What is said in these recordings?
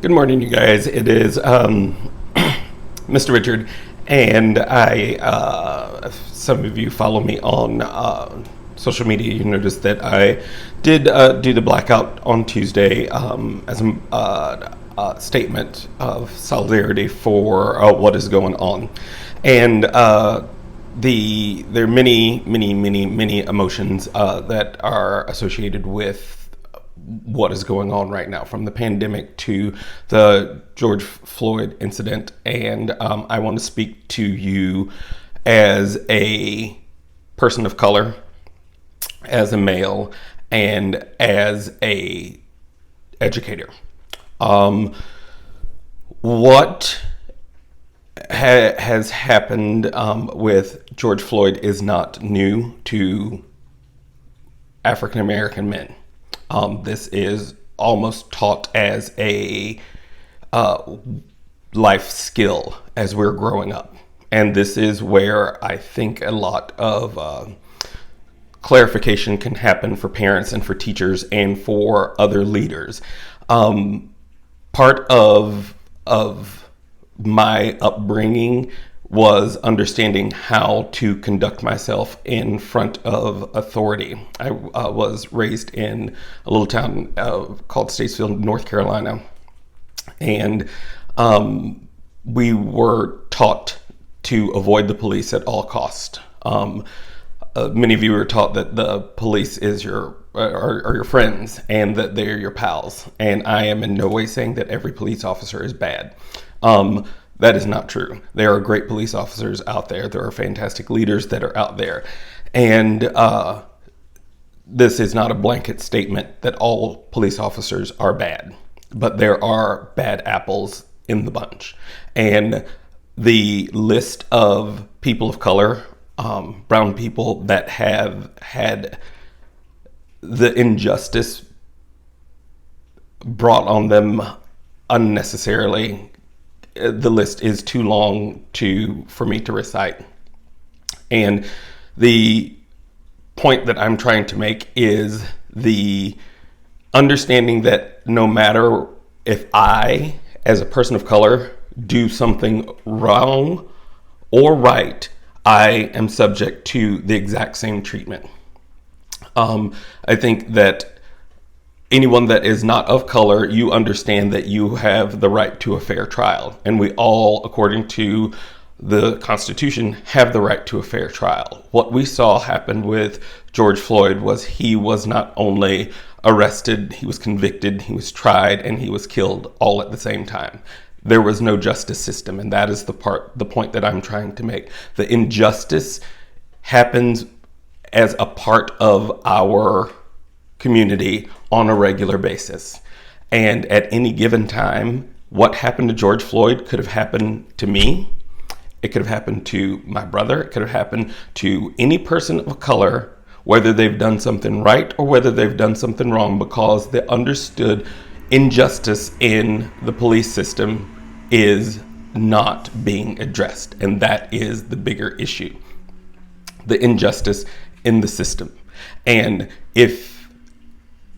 Good morning, you guys. It is Mr. Richard, and some of you follow me on social media. You noticed that I did do the blackout on Tuesday as a statement of solidarity for what is going on. And there are many emotions that are associated with what is going on right now, from the pandemic to the George Floyd incident. And I want to speak to you as a person of color, as a male, and as a educator. What has happened with George Floyd is not new to African American men. This is almost taught as a life skill as we're growing up. And this is where I think a lot of clarification can happen for parents and for teachers and for other leaders. Part of my upbringing was understanding how to conduct myself in front of authority. I was raised in a little town called Statesville, North Carolina, and we were taught to avoid the police at all costs. Many of you were taught that the police is are your friends and that they're your pals. And I am in no way saying that every police officer is bad. That is not true. There are great police officers out there. There are fantastic leaders that are out there. And this is not a blanket statement that all police officers are bad, but there are bad apples in the bunch. And the list of people of color, brown people that have had the injustice brought on them unnecessarily, the list is too long for me to recite. And the point that I'm trying to make is the understanding that no matter if I, as a person of color, do something wrong or right, I am subject to the exact same treatment. I think that anyone that is not of color, you understand that you have the right to a fair trial. And we all, according to the Constitution, have the right to a fair trial. What we saw happen with George Floyd was he was not only arrested, he was convicted, he was tried, and he was killed all at the same time. There was no justice system, and that is the point that I'm trying to make. The injustice happens as a part of our community on a regular basis. And at any given time, what happened to George Floyd could have happened to me. It could have happened to my brother. It could have happened to any person of color, whether they've done something right or whether they've done something wrong, because they understood injustice in the police system is not being addressed. And that is the bigger issue, the injustice in the system. And if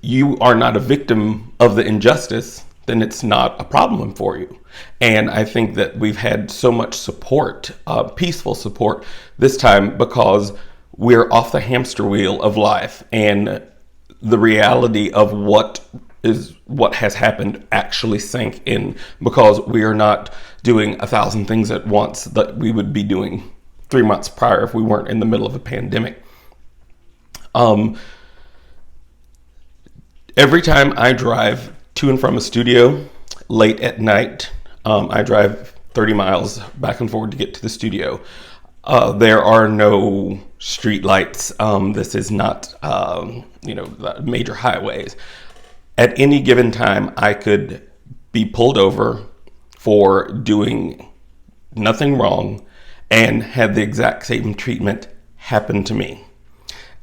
you are not a victim of the injustice, then it's not a problem for you. And I think that we've had so much support, peaceful support this time, because we're off the hamster wheel of life, and the reality of what has happened actually sank in, because we are not doing 1,000 things at once that we would be doing 3 months prior if we weren't in the middle of a pandemic. Every time I drive to and from a studio late at night, I drive 30 miles back and forward to get to the studio. There are no street lights. This is not, major highways. At any given time, I could be pulled over for doing nothing wrong and had the exact same treatment happen to me.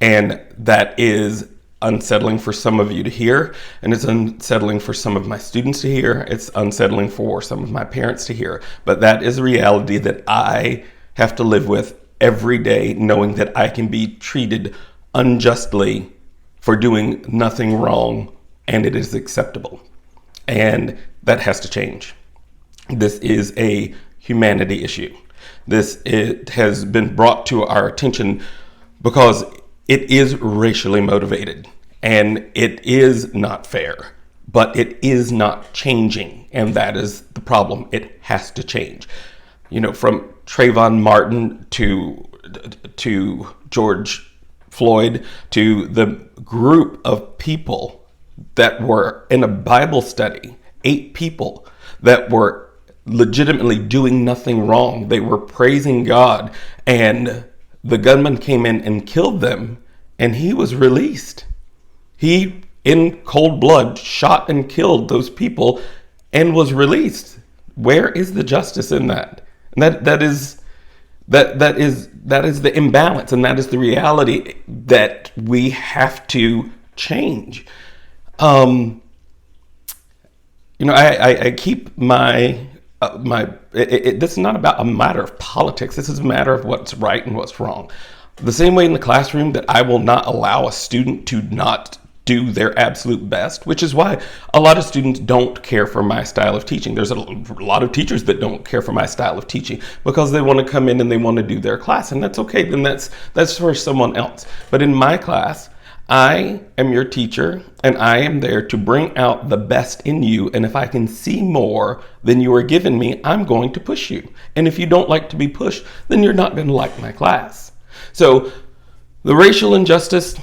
And that is unsettling for some of you to hear, and it's unsettling for some of my students to hear. It's unsettling for some of my parents to hear. But that is a reality that I have to live with every day, knowing that I can be treated unjustly for doing nothing wrong, and it is acceptable. And that has to change. This is a humanity issue. It has been brought to our attention because it is racially motivated and it is not fair, but it is not changing. And that is the problem. It has to change. From Trayvon Martin to George Floyd to the group of people that were in a Bible study, 8 people that were legitimately doing nothing wrong. They were praising God, and the gunman came in and killed them, and he was released. He, in cold blood, shot and killed those people and was released. Where is the justice in that? And that is the imbalance, and that is the reality that we have to change. I keep this is not about a matter of politics. This is a matter of what's right and what's wrong. The same way in the classroom that I will not allow a student to not do their absolute best, which is why a lot of students don't care for my style of teaching. There's a lot of teachers that don't care for my style of teaching because they want to come in and they want to do their class, and that's okay. Then that's for someone else. But in my class, I am your teacher, and I am there to bring out the best in you. And if I can see more than you are giving me, I'm going to push you. And if you don't like to be pushed, then you're not going to like my class. So the racial injustice,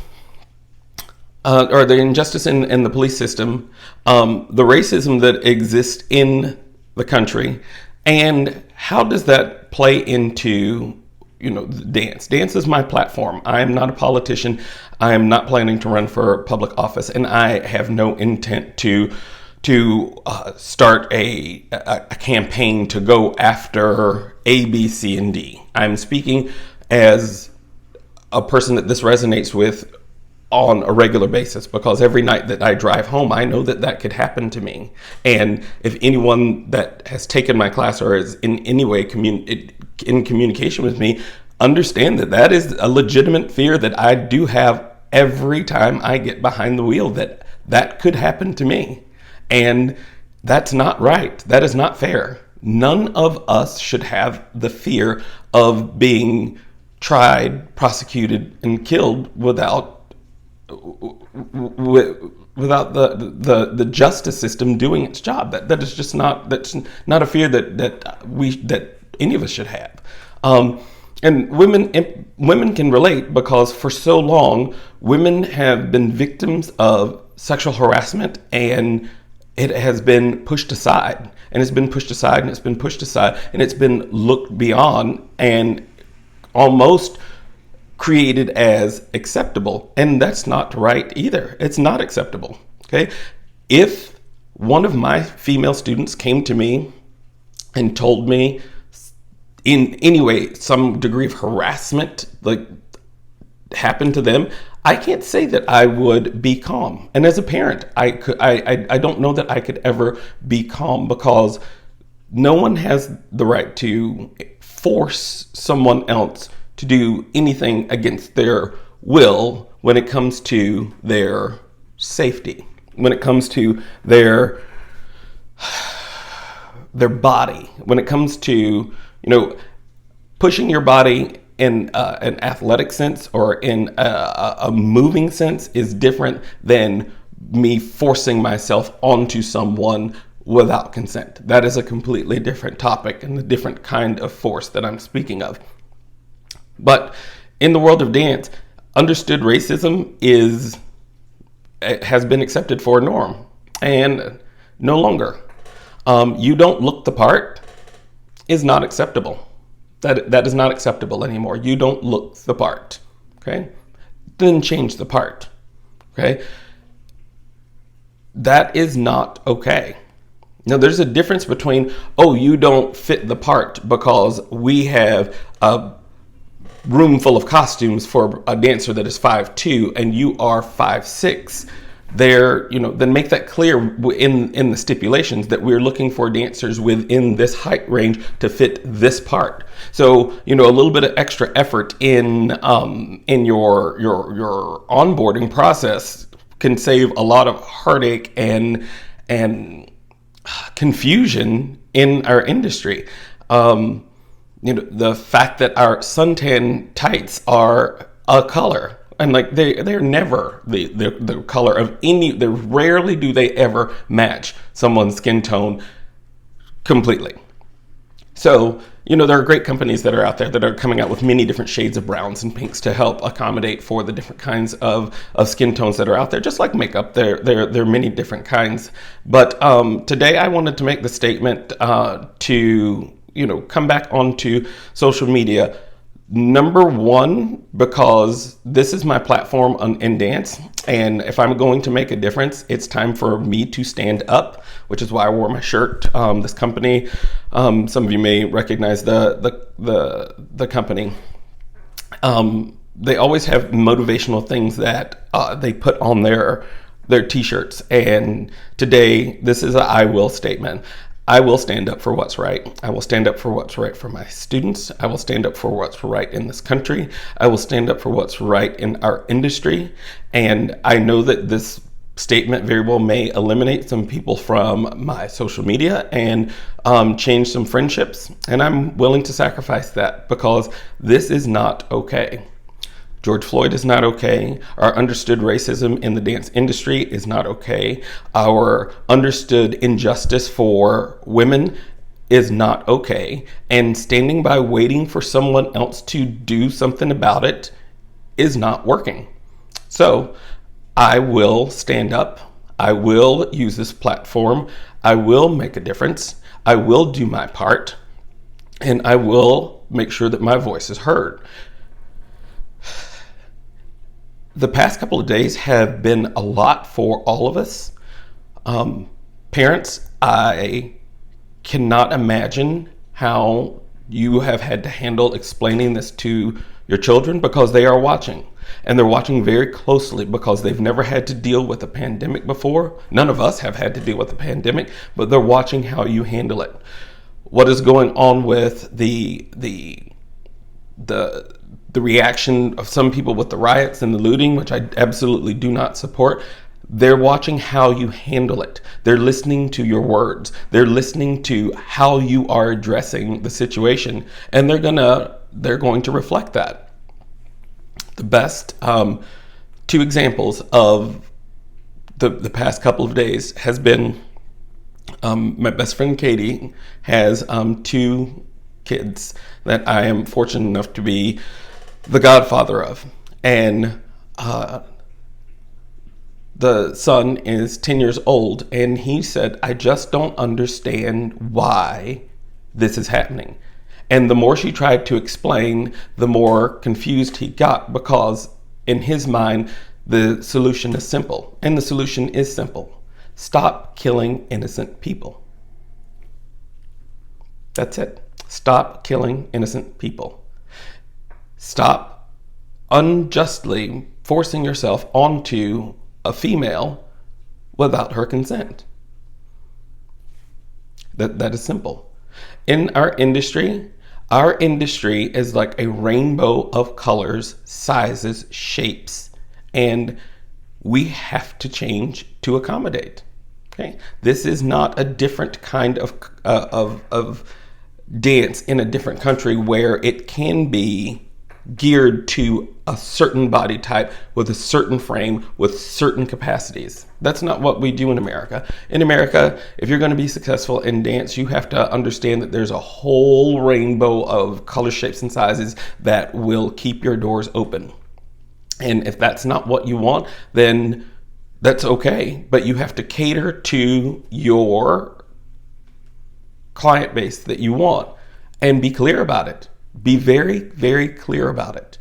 or the injustice in the police system, the racism that exists in the country, and how does that play into dance? Dance is my platform. I am not a politician. I am not planning to run for public office, and I have no intent to start a campaign to go after A, B, C, and D. I'm speaking as a person that this resonates with on a regular basis, because every night that I drive home, I know that could happen to me. And if anyone that has taken my class or is in any way in communication with me, understand that is a legitimate fear that I do have every time I get behind the wheel, that could happen to me. And that's not right. That is not fair. None of us should have the fear of being tried, prosecuted, and killed without the justice system doing its job. That's not a fear that any of us should have. And women can relate, because for so long women have been victims of sexual harassment, and it has been pushed aside, and it's been pushed aside, and it's been pushed aside, and it's been looked beyond and almost created as acceptable. And that's not right either. It's not acceptable. Okay. If one of my female students came to me and told me in any way some degree of harassment happened to them, I can't say that I would be calm. And as a parent, I don't know that I could ever be calm, because no one has the right to force someone else to do anything against their will when it comes to their safety, when it comes to their body, when it comes to pushing your body in an athletic sense or in a moving sense is different than me forcing myself onto someone without consent. That is a completely different topic and a different kind of force that I'm speaking of. But in the world of dance, understood racism has been accepted for a norm, and no longer. You don't look the part is not acceptable. That is not acceptable anymore. You don't look the part. Okay? Then change the part. Okay? That is not okay. Now, there's a difference between, you don't fit the part because we have a room full of costumes for a dancer that is 5'2" and you are 5'6". Then make that clear in the stipulations that we're looking for dancers within this height range to fit this part. So, a little bit of extra effort in your onboarding process can save a lot of heartache and and confusion in our industry. The fact that our suntan tights are a color, and like they're never the color of any. They rarely do they ever match someone's skin tone completely. So, there are great companies that are out there that are coming out with many different shades of browns and pinks to help accommodate for the different kinds of skin tones that are out there. Just like makeup, there are many different kinds. But today I wanted to make the statement to, come back onto social media. Number one, because this is my platform in dance, and if I'm going to make a difference, it's time for me to stand up, which is why I wore my shirt. This company, some of you may recognize the company. They always have motivational things that they put on their t-shirts, and today this is an I will statement. I will stand up for what's right. I will stand up for what's right for my students. I will stand up for what's right in this country. I will stand up for what's right in our industry. And I know that this statement very well may eliminate some people from my social media and change some friendships. And I'm willing to sacrifice that because this is not okay. George Floyd is not okay. Our understood racism in the dance industry is not okay. Our understood injustice for women is not okay. And standing by waiting for someone else to do something about it is not working. So I will stand up. I will use this platform. I will make a difference. I will do my part. And I will make sure that my voice is heard. The past couple of days have been a lot for all of us. Parents, I cannot imagine how you have had to handle explaining this to your children because they are watching. And they're watching very closely because they've never had to deal with a pandemic before. None of us have had to deal with a pandemic, but they're watching how you handle it. What is going on with the reaction of some people with the riots and the looting, which I absolutely do not support. They're watching how you handle it. They're listening to your words. They're listening to how you are addressing the situation, and they're going to reflect that. The best two examples of the past couple of days has been my best friend Katie has two kids that I am fortunate enough to be the godfather of, and the son is 10 years old, and he said, I just don't understand why this is happening. And the more she tried to explain, the more confused he got, because in his mind the solution is simple, and the solution is simple: stop killing innocent people. That's it. Stop killing innocent people. Stop unjustly forcing yourself onto a female without her consent. That is simple. In our industry is like a rainbow of colors, sizes, shapes, and we have to change to accommodate. Okay? This is not a different kind of dance in a different country where it can be geared to a certain body type with a certain frame with certain capacities. That's not what we do in America. In America, if you're going to be successful in dance, you have to understand that there's a whole rainbow of color, shapes, and sizes that will keep your doors open. And if that's not what you want, then that's okay. But you have to cater to your client base that you want and be clear about it. Be very, very clear about it.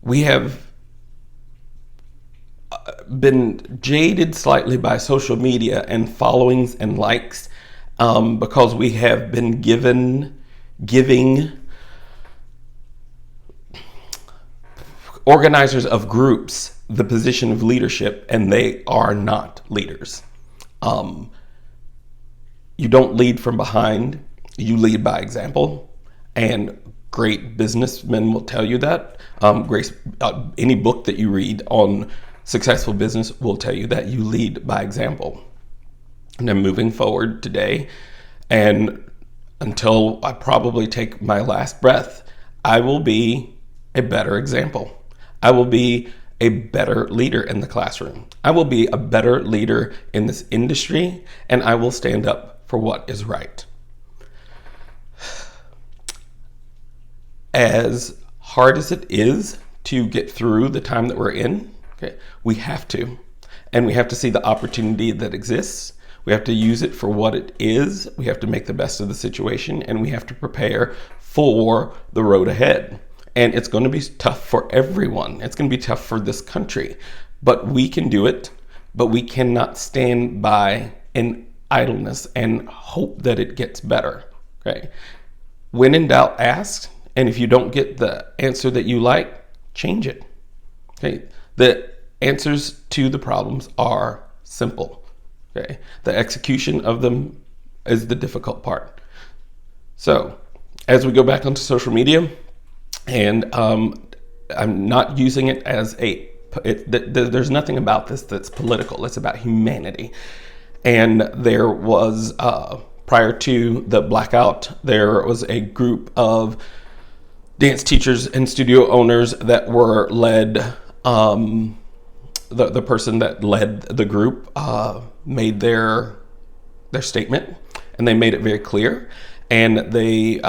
We have been jaded slightly by social media and followings and likes because we have been giving organizers of groups the position of leadership, and they are not leaders. You don't lead from behind. You lead by example, and great businessmen will tell you that. Any book that you read on successful business will tell you that you lead by example. And then moving forward today, and until I probably take my last breath, I will be a better example. I will be a better leader in the classroom. I will be a better leader in this industry, and I will stand up for what is right. As hard as it is to get through the time that we're in, okay, we have to. And we have to see the opportunity that exists. We have to use it for what it is. We have to make the best of the situation, and we have to prepare for the road ahead. And it's going to be tough for everyone. It's going to be tough for this country, but we can do it. But we cannot stand by in idleness and hope that it gets better. Okay. When in doubt, ask. And if you don't get the answer that you like, change it. Okay. The answers to the problems are simple. Okay. The execution of them is the difficult part. So as we go back onto social media, and I'm not using it as there's nothing about this that's political. It's about humanity. And there was, prior to the blackout, there was a group of dance teachers and studio owners that were led, the person that led the group made their statement, and they made it very clear, and they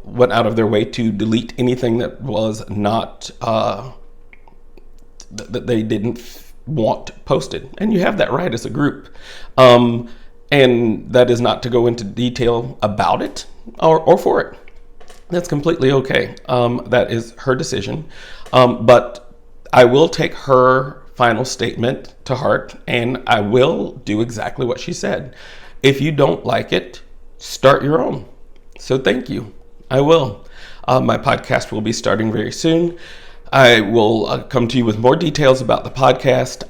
went out of their way to delete anything that was not that they didn't want posted. And you have that right as a group, and that is not to go into detail about it or for it. That's completely okay. That is her decision, but I will take her final statement to heart, and I will do exactly what she said. If you don't like it, start your own. So thank you. I will. My podcast will be starting very soon. I will come to you with more details about the podcast.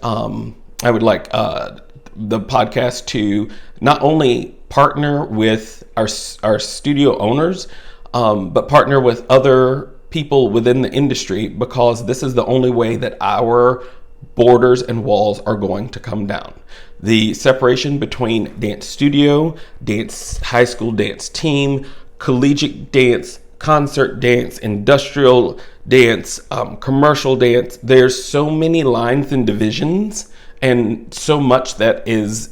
I would like the podcast to not only partner with our studio owners, but partner with other people within the industry, because this is the only way that our borders and walls are going to come down. The separation between dance studio, dance, high school dance team, collegiate dance, concert dance, industrial dance, commercial dance. There's so many lines and divisions, and so much that is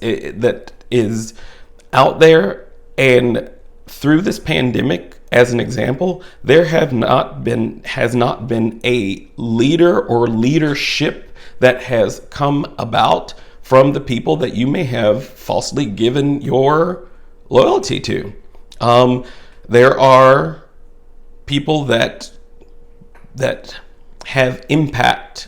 out there. And through this pandemic, as an example, there has not been a leader or leadership that has come about from the people that you may have falsely given your loyalty to. There are people that have impact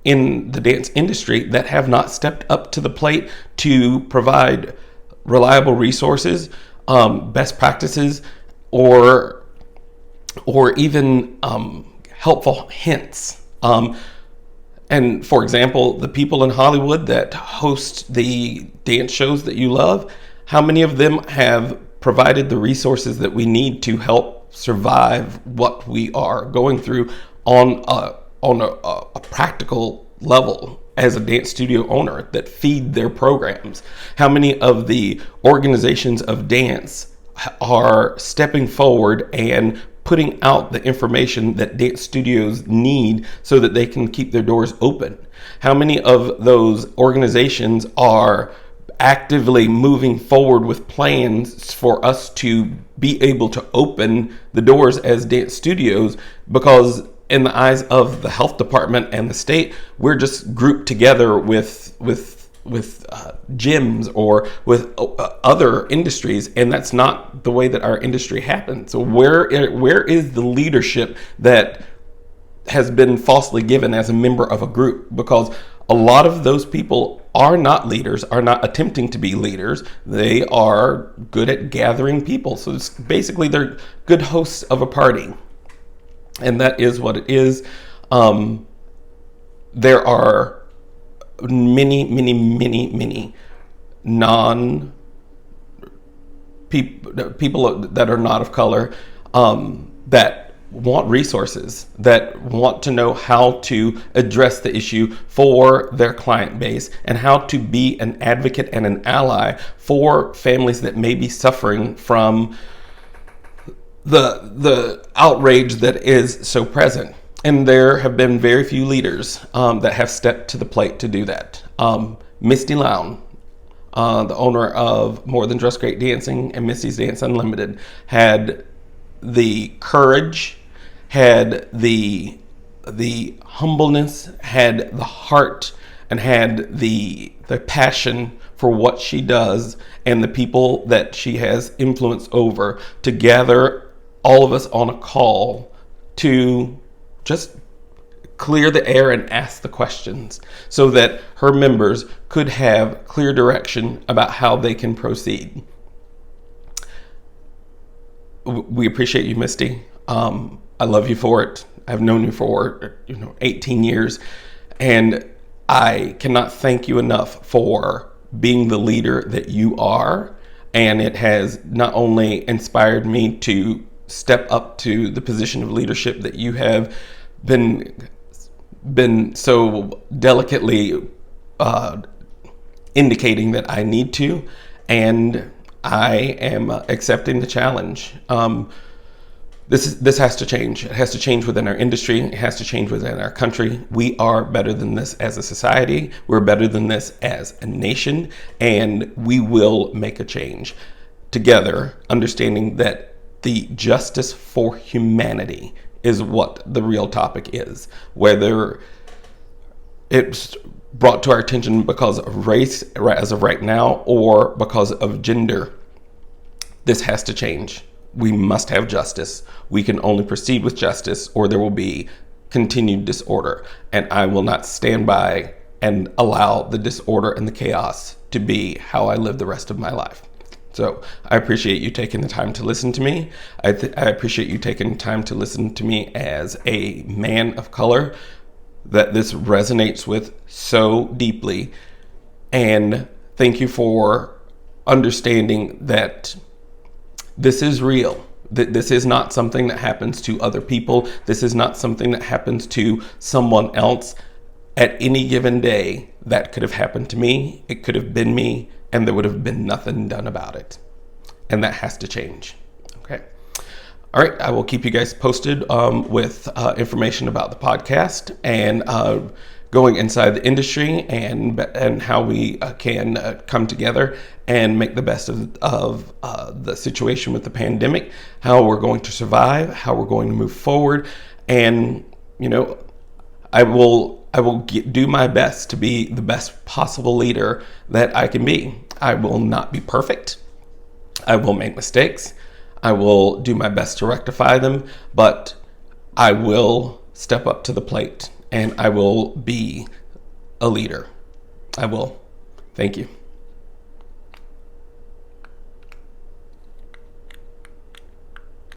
in the dance industry that have not stepped up to the plate to provide reliable resources, best practices, or even helpful hints. And for example, the people in Hollywood that host the dance shows that you love, how many of them have provided the resources that we need to help survive what we are going through on a practical level as a dance studio owner that feed their programs? How many of the organizations of dance are stepping forward and putting out the information that dance studios need so that they can keep their doors open? How many of those organizations are actively moving forward with plans for us to be able to open the doors as dance studios? Because in the eyes of the health department and the state, we're just grouped together with gyms or with other industries, and that's not the way that our industry happens. So where is the leadership that has been falsely given as a member of a group? Because a lot of those people are not leaders, are not attempting to be leaders. They are good at gathering people. So it's basically they're good hosts of a party. And that is what it is. There are many people that are not of color that want resources, that want to know how to address the issue for their client base, and how to be an advocate and an ally for families that may be suffering from the outrage that is so present. And there have been very few leaders that have stepped to the plate to do that. Misty Lown, the owner of More Than Just Great Dancing and Misty's Dance Unlimited, had the courage, had the humbleness, had the heart, and had the passion for what she does and the people that she has influence over to gather all of us on a call to just clear the air and ask the questions so that her members could have clear direction about how they can proceed. We appreciate you, Misty. I love you for it. I've known you for 18 years, and I cannot thank you enough for being the leader that you are. And it has not only inspired me to step up to the position of leadership that you have been so delicately indicating that I need to, and I am accepting the challenge. This has to change. It has to change within our industry. It has to change within our country. We are better than this as a society. We're better than this as a nation, and we will make a change together, understanding that the justice for humanity is what the real topic is. Whether it's brought to our attention because of race as of right now or because of gender, this has to change. We must have justice. We can only proceed with justice or there will be continued disorder. And I will not stand by and allow the disorder and the chaos to be how I live the rest of my life. So I appreciate you taking the time to listen to me. I appreciate you taking time to listen to me as a man of color that this resonates with so deeply. And thank you for understanding that this is real. This is not something that happens to other people. This is not something that happens to someone else. At any given day, that could have happened to me. It could have been me, and there would have been nothing done about it. And that has to change. Okay. All right. I will keep you guys posted with information about the podcast and going inside the industry and how we can come together and make the best of the situation with the pandemic, how we're going to survive, how we're going to move forward. And, I will do my best to be the best possible leader that I can be. I will not be perfect. I will make mistakes. I will do my best to rectify them, but I will step up to the plate and I will be a leader. I will. Thank you.